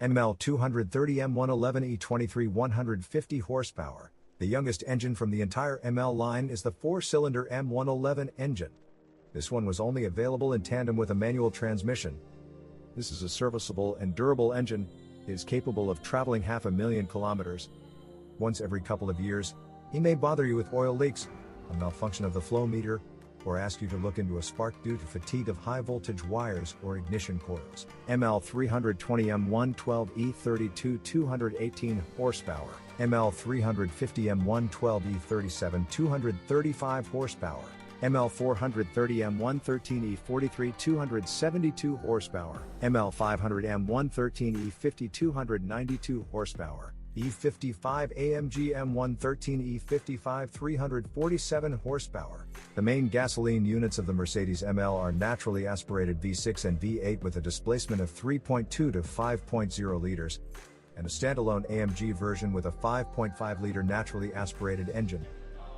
ML230 M113 E43 150 horsepower. The youngest engine from the entire ML line is the 4-cylinder M111 engine. This one was only available in tandem with a manual transmission. This is a serviceable and durable engine. It is capable of traveling 500,000 kilometers. Once every couple of years, he may bother you with oil leaks, a malfunction of the flow meter, or ask you to look into a spark due to fatigue of high voltage wires or ignition coils. ML320 M112 E32 218 horsepower. ML350 M112 E37 235 horsepower. ML430 M113 E43 272 horsepower. ML500 M113 E50 292 horsepower. E55 AMG M113 E55 347 horsepower. The main gasoline units of the Mercedes ML are naturally aspirated V6 and V8 with a displacement of 3.2 to 5.0 liters, and a standalone AMG version with a 5.5-liter naturally aspirated engine.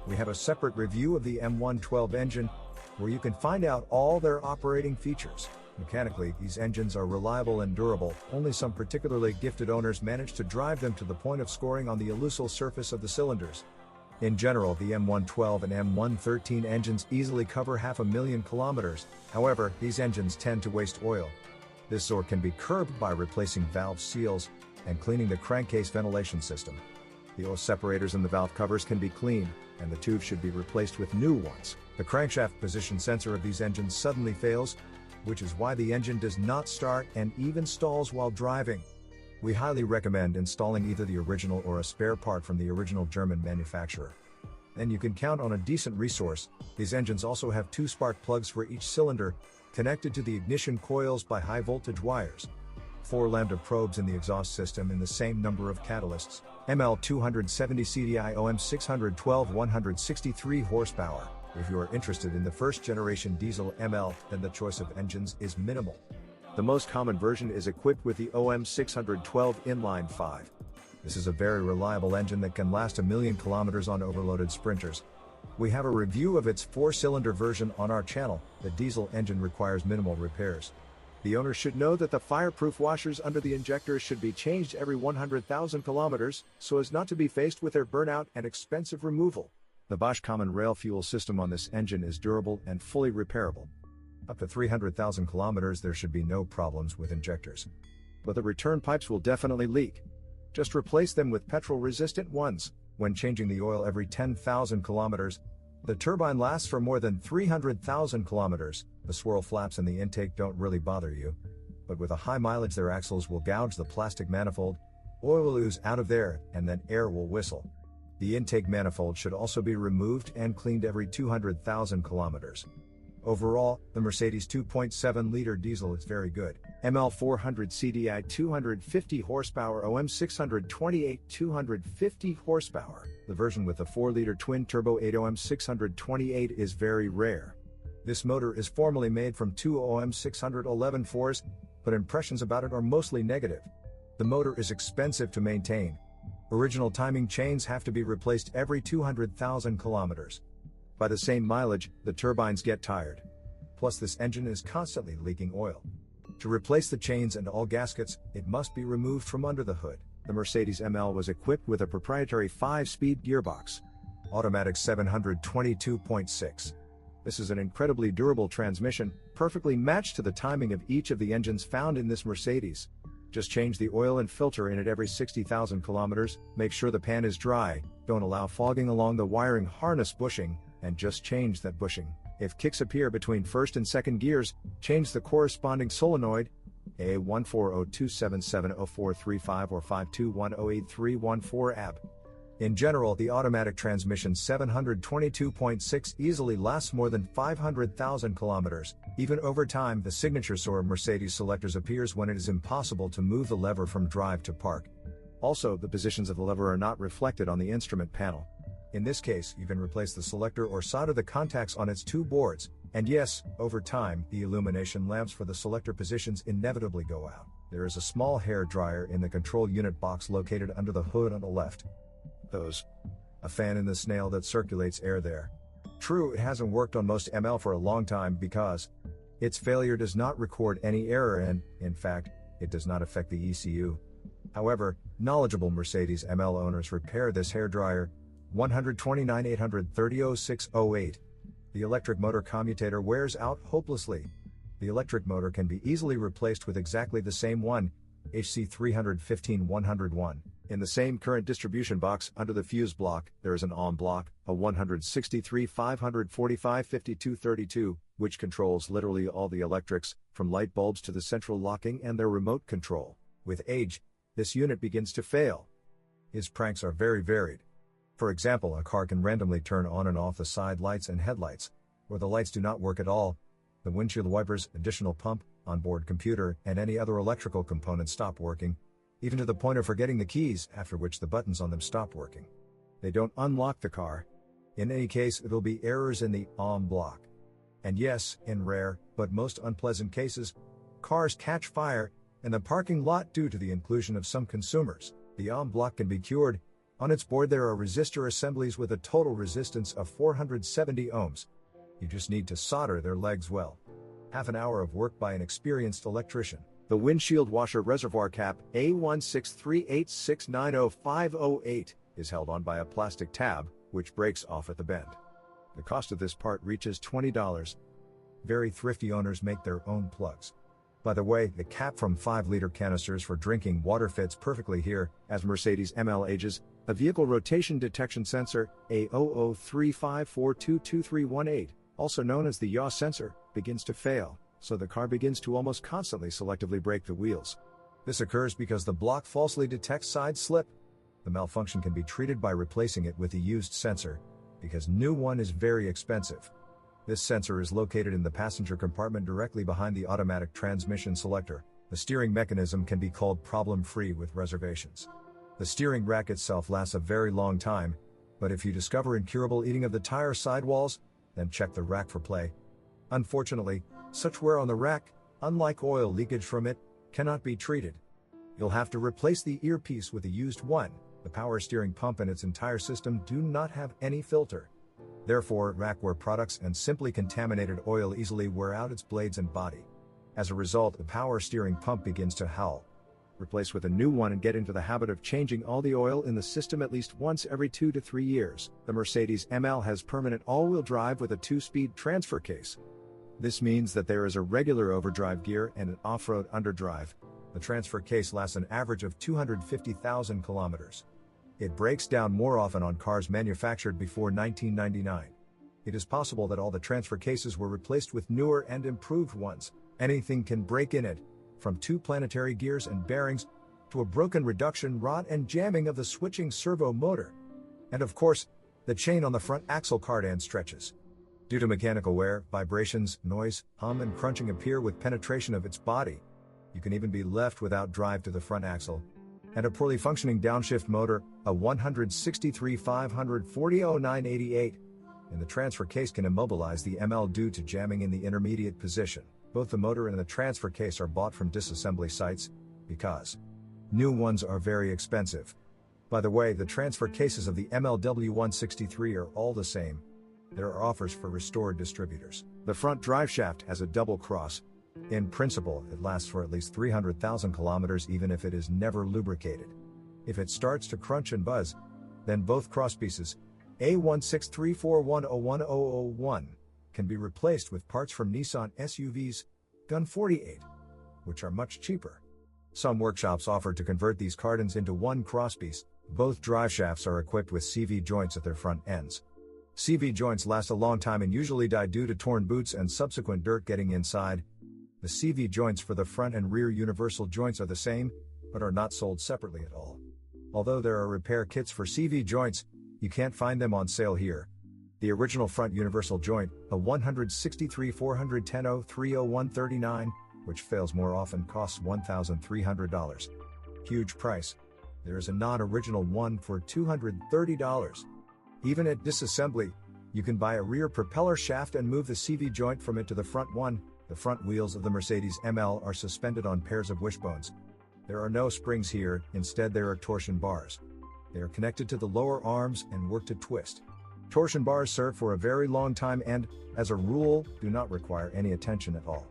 We have a separate review of the M112 engine, where you can find out all their operating features. Mechanically, these engines are reliable and durable. Only some particularly gifted owners manage to drive them to the point of scoring on the elusile surface of the cylinders. In general, the M112 and M113 engines easily cover 500,000 kilometers. However, these engines tend to waste oil. This sort can be curbed by replacing valve seals and cleaning the crankcase ventilation system. The oil separators and the valve covers can be cleaned, and the tubes should be replaced with new ones. The crankshaft position sensor of these engines suddenly fails, which is why the engine does not start and even stalls while driving. We highly recommend installing either the original or a spare part from the original German manufacturer. Then you can count on a decent resource. These engines also have 2 spark plugs for each cylinder, connected to the ignition coils by high voltage wires. 4 lambda probes in the exhaust system and the same number of catalysts. ML270 CDI OM612 163 horsepower. If you are interested in the first generation diesel ML, then the choice of engines is minimal. The most common version is equipped with the OM612 inline 5. This is a very reliable engine that can last 1,000,000 kilometers on overloaded sprinters. We have a review of its 4-cylinder version on our channel. The diesel engine requires minimal repairs. The owner should know that the fireproof washers under the injectors should be changed every 100,000 kilometers, so as not to be faced with their burnout and expensive removal. The Bosch common rail fuel system on this engine is durable and fully repairable. Up to 300,000 kilometers there should be no problems with injectors. But the return pipes will definitely leak. Just replace them with petrol-resistant ones. When changing the oil every 10,000 kilometers, the turbine lasts for more than 300,000 kilometers. The swirl flaps in the intake don't really bother you. But with a high mileage their axles will gouge the plastic manifold, oil will ooze out of there, and then air will whistle. The intake manifold should also be removed and cleaned every 200,000 kilometers. Overall, the Mercedes 2.7-liter diesel is very good. ML400 CDI 250 horsepower OM628 250 horsepower. The version with the 4-liter twin-turbo 8 OM628 is very rare. This motor is formally made from 2 OM611 4s, but impressions about it are mostly negative. The motor is expensive to maintain. Original timing chains have to be replaced every 200,000 kilometers. By the same mileage, the turbines get tired. Plus this engine is constantly leaking oil. To replace the chains and all gaskets, it must be removed from under the hood. The Mercedes ML was equipped with a proprietary 5-speed gearbox. Automatic 722.6. This is an incredibly durable transmission, perfectly matched to the timing of each of the engines found in this Mercedes. Just change the oil and filter in it every 60,000 kilometers, make sure the pan is dry, don't allow fogging along the wiring harness bushing, and just change that bushing. If kicks appear between first and second gears, change the corresponding solenoid, A140277043 or 5210831 AB. In general, the automatic transmission 722.6 easily lasts more than 500,000 kilometers. Even over time, the signature soar of Mercedes selectors appears when it is impossible to move the lever from drive to park. Also, the positions of the lever are not reflected on the instrument panel. In this case, you can replace the selector or solder the contacts on its 2 boards, and yes, over time, the illumination lamps for the selector positions inevitably go out. There is a small hair dryer in the control unit box located under the hood on the left. A fan in the snail that circulates air there. True, it hasn't worked on most ML for a long time because its failure does not record any error and, in fact, it does not affect the ECU. However, knowledgeable Mercedes ML owners repair this hairdryer. 129 830 0608. The electric motor commutator wears out hopelessly. The electric motor can be easily replaced with exactly the same one, HC315-101. In the same current distribution box, under the fuse block, there is an OM block, a 163 545 5232, which controls literally all the electrics, from light bulbs to the central locking and their remote control. With age, this unit begins to fail. His pranks are very varied. For example, a car can randomly turn on and off the side lights and headlights, or the lights do not work at all. The windshield wipers, additional pump, onboard computer, and any other electrical components stop working, even to the point of forgetting the keys, after which the buttons on them stop working. They don't unlock the car. In any case, it'll be errors in the OM block. And yes, in rare, but most unpleasant cases, cars catch fire in the parking lot due to the inclusion of some consumers. The OM block can be cured. On its board there are resistor assemblies with a total resistance of 470 ohms. You just need to solder their legs well. Half an hour of work by an experienced electrician. The windshield washer reservoir cap, A16386900508, is held on by a plastic tab, which breaks off at the bend. The cost of this part reaches $20. Very thrifty owners make their own plugs. By the way, the cap from 5-liter canisters for drinking water fits perfectly here. As Mercedes ML ages, a vehicle rotation detection sensor, A0035422318, also known as the yaw sensor, begins to fail, so the car begins to almost constantly selectively brake the wheels. This occurs because the block falsely detects side slip. The malfunction can be treated by replacing it with a used sensor, because new one is very expensive. This sensor is located in the passenger compartment directly behind the automatic transmission selector. The steering mechanism can be called problem-free with reservations. The steering rack itself lasts a very long time, but if you discover incurable eating of the tire sidewalls, then check the rack for play. Unfortunately, such wear on the rack, unlike oil leakage from it, cannot be treated. You'll have to replace the earpiece with a used one. The power steering pump and its entire system do not have any filter. Therefore, rack wear products and simply contaminated oil easily wear out its blades and body. As a result, the power steering pump begins to howl. Replace with a new one and get into the habit of changing all the oil in the system at least once every 2 to 3 years. The Mercedes ML has permanent all-wheel drive with a 2-speed transfer case. This means that there is a regular overdrive gear and an off-road underdrive. The transfer case lasts an average of 250,000 kilometers. It breaks down more often on cars manufactured before 1999. It is possible that all the transfer cases were replaced with newer and improved ones. Anything can break in it, from 2 planetary gears and bearings, to a broken reduction rod and jamming of the switching servo motor. And of course, the chain on the front axle cardan stretches. Due to mechanical wear, vibrations, noise, hum and crunching appear with penetration of its body. You can even be left without drive to the front axle. And a poorly functioning downshift motor, a 163 540 0988, in the transfer case can immobilize the ML due to jamming in the intermediate position. Both the motor and the transfer case are bought from disassembly sites, because new ones are very expensive. By the way, the transfer cases of the ML W163 are all the same. There are offers for restored distributors. The front driveshaft has a double cross. In principle, it lasts for at least 300,000 kilometers even if it is never lubricated. If it starts to crunch and buzz, then both crosspieces, A16341010001, can be replaced with parts from Nissan SUVs, Gun 48, which are much cheaper. Some workshops offer to convert these cardans into one crosspiece. Both driveshafts are equipped with CV joints at their front ends. CV joints last a long time and usually die due to torn boots and subsequent dirt getting inside. The CV joints for the front and rear universal joints are the same, but are not sold separately at all. Although there are repair kits for CV joints, you can't find them on sale here. The original front universal joint, a 163 410 030 which fails more often, costs $1,300. Huge price. There is a non-original one for $230. Even at disassembly, you can buy a rear propeller shaft and move the CV joint from it to the front one. The front wheels of the Mercedes ML are suspended on pairs of wishbones. There are no springs here, instead there are torsion bars. They are connected to the lower arms and work to twist. Torsion bars serve for a very long time and, as a rule, do not require any attention at all.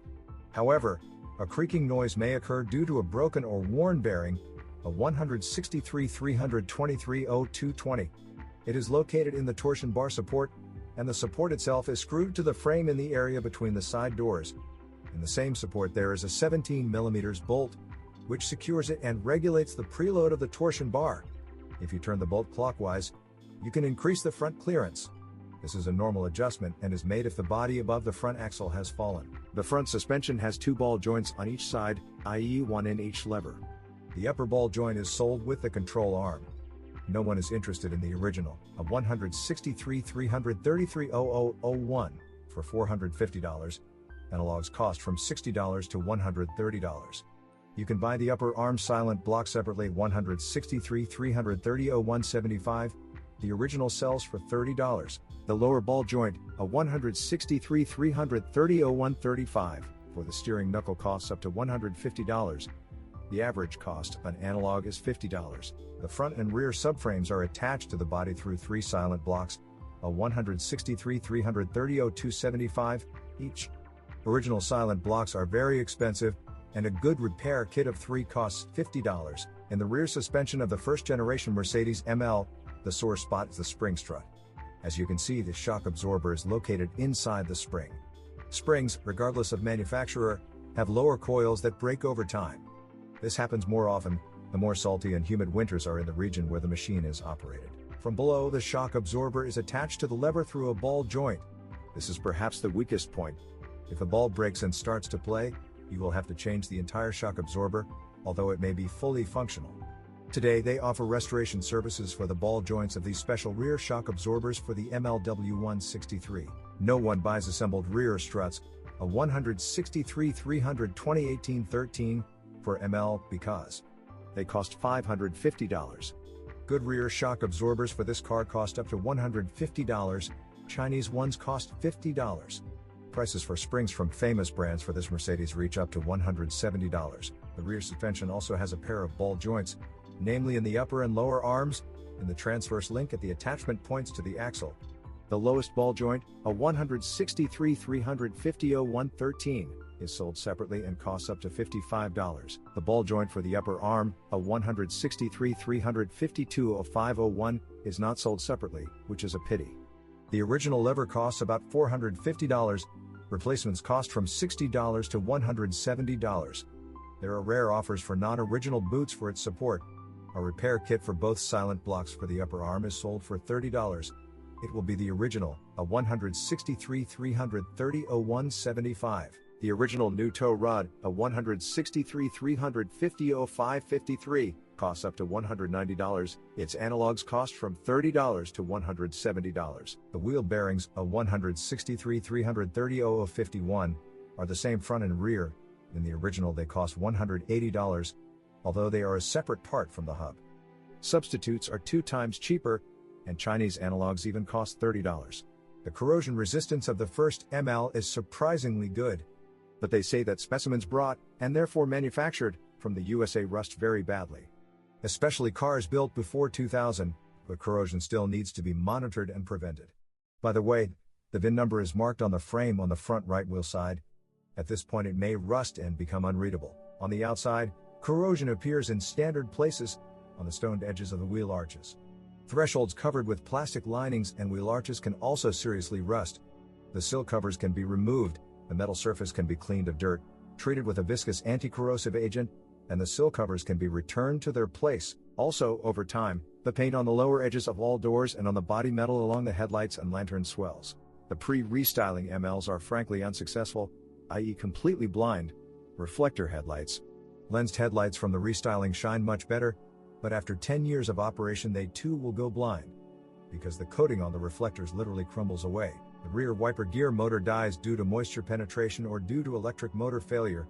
However, a creaking noise may occur due to a broken or worn bearing, a 163 323 0220. It is located in the torsion bar support, and the support itself is screwed to the frame in the area between the side doors. In the same support there is a 17mm bolt, which secures it and regulates the preload of the torsion bar. If you turn the bolt clockwise, you can increase the front clearance. This is a normal adjustment and is made if the body above the front axle has fallen. The front suspension has 2 ball joints on each side, i.e. one in each lever. The upper ball joint is sold with the control arm. No one is interested in the original, a 163 333 0001, for $450. Analogs cost from $60 to $130. You can buy the upper arm silent block separately, 163 330 0175. The original sells for $30. The lower ball joint, a 163 330 0135, for the steering knuckle costs up to $150. The average cost of an analog is $50. The front and rear subframes are attached to the body through 3 silent blocks, a 163 330 0275 each. Original silent blocks are very expensive, and a good repair kit of 3 costs $50. In the rear suspension of the first generation Mercedes ML, the sore spot is the spring strut. As you can see, the shock absorber is located inside the spring. Springs, regardless of manufacturer, have lower coils that break over time. This happens more often the more salty and humid winters are in the region where the machine is operated. From below, the shock absorber is attached to the lever through a ball joint. This is perhaps the weakest point. If the ball breaks and starts to play, you will have to change the entire shock absorber, although it may be fully functional. Today they offer restoration services for the ball joints of these special rear shock absorbers for the ML W163. No one buys assembled rear struts, a 163 300 2018-13, for ML because they cost $550. Good rear shock absorbers for this car cost up to $150, Chinese ones cost $50. Prices for springs from famous brands for this Mercedes reach up to $170. The rear suspension also has a pair of ball joints, namely in the upper and lower arms, and the transverse link at the attachment points to the axle. The lowest ball joint, a 163 350 0113, is sold separately and costs up to $55. The ball joint for the upper arm, a 163 352 0501, is not sold separately, which is a pity. The original lever costs about $450, replacements cost from $60 to $170. There are rare offers for non-original boots for its support. A repair kit for both silent blocks for the upper arm is sold for $30. It will be the original, a 163 330 0175. The original new tow rod, a 163 350 0553, costs up to $190. Its analogs cost from $30 to $170. The wheel bearings, a 163 330 0051, are the same front and rear. In the original they cost $180, although they are a separate part from the hub. Substitutes are 2 times cheaper, and Chinese analogs even cost $30. The corrosion resistance of the first ML is surprisingly good, but they say that specimens brought, and therefore manufactured, from the USA rust very badly. Especially cars built before 2000, but corrosion still needs to be monitored and prevented. By the way, the VIN number is marked on the frame on the front right wheel side. At this point it may rust and become unreadable. On the outside, corrosion appears in standard places, on the stoned edges of the wheel arches. Thresholds covered with plastic linings and wheel arches can also seriously rust. The sill covers can be removed, the metal surface can be cleaned of dirt, treated with a viscous anti-corrosive agent, and the sill covers can be returned to their place. Also, over time, the paint on the lower edges of all doors and on the body metal along the headlights and lantern swells. The pre-restyling MLs are frankly unsuccessful, i.e. completely blind. Reflector headlights. Lensed headlights from the restyling shine much better, but after 10 years of operation they too will go blind, because the coating on the reflectors literally crumbles away. The rear wiper gear motor dies due to moisture penetration or due to electric motor failure.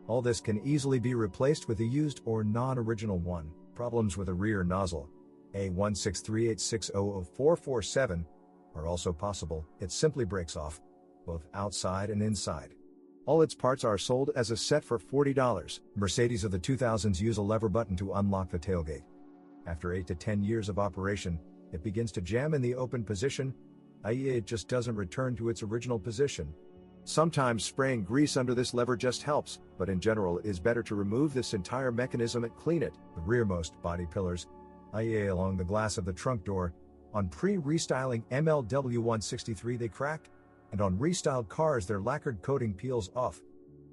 All this can easily be replaced with a used or non-original one. Problems with a rear nozzle, A16386000447, are also possible. It simply breaks off, both outside and inside. All its parts are sold as a set for $40. Mercedes of the 2000s use a lever button to unlock the tailgate. After 8 to 10 years of operation, it begins to jam in the open position, i.e. it just doesn't return to its original position. Sometimes spraying grease under this lever just helps, but in general it is better to remove this entire mechanism and clean it. The rearmost body pillars, i.e. along the glass of the trunk door, on pre-restyling ML W163 they crack, and on restyled cars their lacquered coating peels off.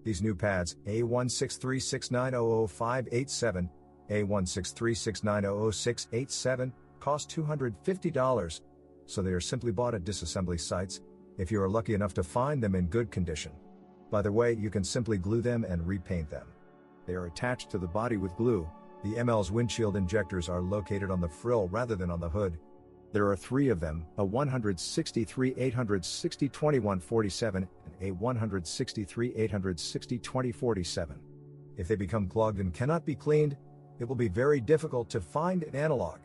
These new pads, A16369000587, A16369000687, cost $250, so they are simply bought at disassembly sites, if you are lucky enough to find them in good condition. By the way, you can simply glue them and repaint them. They are attached to the body with glue. The ML's windshield injectors are located on the frill rather than on the hood. There are 3 of them, a 163 860 2147 and a 163 860 2047. If they become clogged and cannot be cleaned, it will be very difficult to find an analog.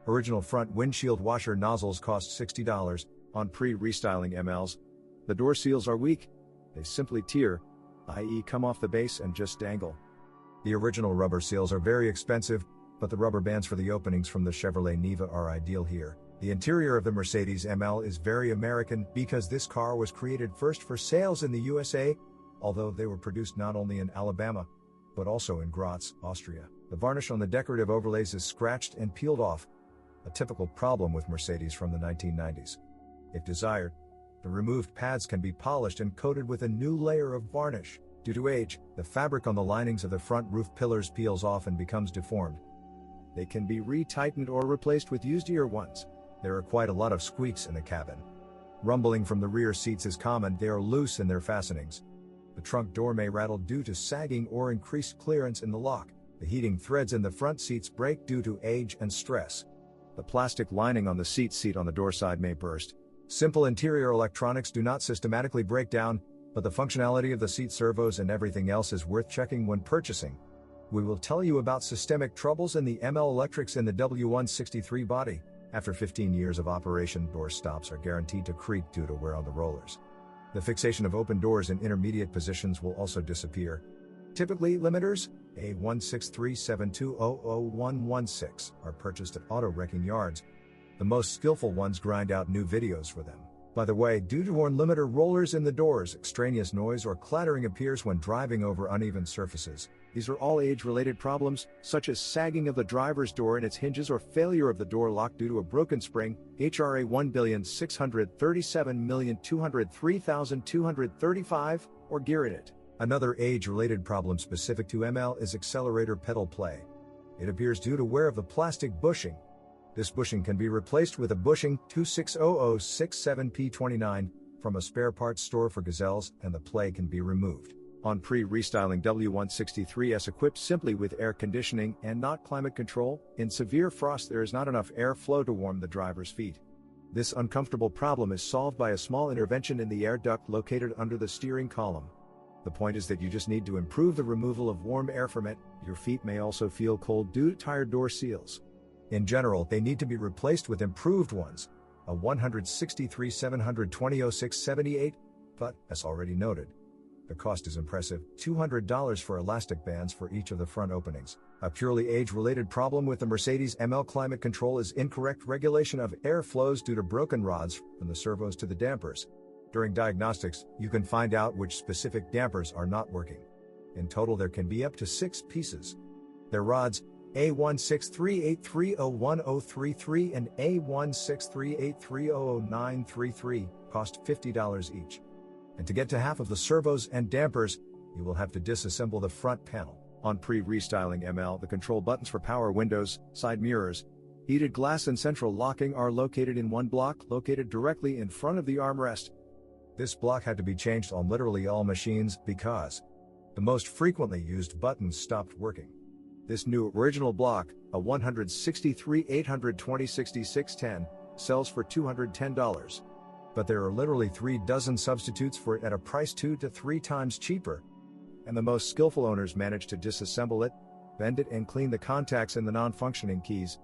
Original front windshield washer nozzles cost $60. On pre-restyling MLs, the door seals are weak. They simply tear, i.e. come off the base and just dangle. The original rubber seals are very expensive, but the rubber bands for the openings from the Chevrolet Niva are ideal here. The interior of the Mercedes ML is very American because this car was created first for sales in the USA, although they were produced not only in Alabama, but also in Graz, Austria. The varnish on the decorative overlays is scratched and peeled off, a typical problem with Mercedes from the 1990s. If desired, the removed pads can be polished and coated with a new layer of varnish. Due to age, the fabric on the linings of the front roof pillars peels off and becomes deformed. They can be retightened or replaced with used ear ones. There are quite a lot of squeaks in the cabin. Rumbling from the rear seats is common. They are loose in their fastenings. The trunk door may rattle due to sagging or increased clearance in the lock. The heating threads in the front seats break due to age and stress. The plastic lining on the seat on the door side may burst. Simple interior electronics do not systematically break down, but the functionality of the seat servos and everything else is worth checking when purchasing. We will tell you about systemic troubles in the ML electrics in the W163 body. After 15 years of operation, door stops are guaranteed to creak due to wear on the rollers. The fixation of open doors in intermediate positions will also disappear. Typically, limiters, A16372000116, are purchased at auto wrecking yards. The most skillful ones grind out new videos for them. By the way, due to worn limiter rollers in the doors, extraneous noise or clattering appears when driving over uneven surfaces. These are all age-related problems, such as sagging of the driver's door and its hinges or failure of the door lock due to a broken spring, HRA 1,637,203,235, or gear in it. Another age-related problem specific to ML is accelerator pedal play. It appears due to wear of the plastic bushing. This bushing can be replaced with a bushing 260067P29 from a spare parts store for Gazelles, and the play can be removed. On pre-restyling W163s equipped simply with air conditioning and not climate control, in severe frost there is not enough air flow to warm the driver's feet. This uncomfortable problem is solved by a small intervention in the air duct located under the steering column. The point is that you just need to improve the removal of warm air from it. Your feet may also feel cold due to tired door seals. In general, they need to be replaced with improved ones, a 163 720/0678, but, as already noted, the cost is impressive, $200 for elastic bands for each of the front openings. A purely age-related problem with the Mercedes ML climate control is incorrect regulation of air flows due to broken rods from the servos to the dampers. During diagnostics, you can find out which specific dampers are not working. In total, there can be up to 6 pieces. Their rods, A163830133 and A16383000933, cost $50 each. And to get to half of the servos and dampers, you will have to disassemble the front panel. On pre-restyling ML, the control buttons for power windows, side mirrors, heated glass and central locking are located in one block, located directly in front of the armrest. This block had to be changed on literally all machines because the most frequently used buttons stopped working. This new original block, a 163 820/6610, sells for $210. But there are literally 3 dozen substitutes for it at a price 2 to 3 times cheaper. And the most skillful owners manage to disassemble it, bend it and clean the contacts and the non-functioning keys.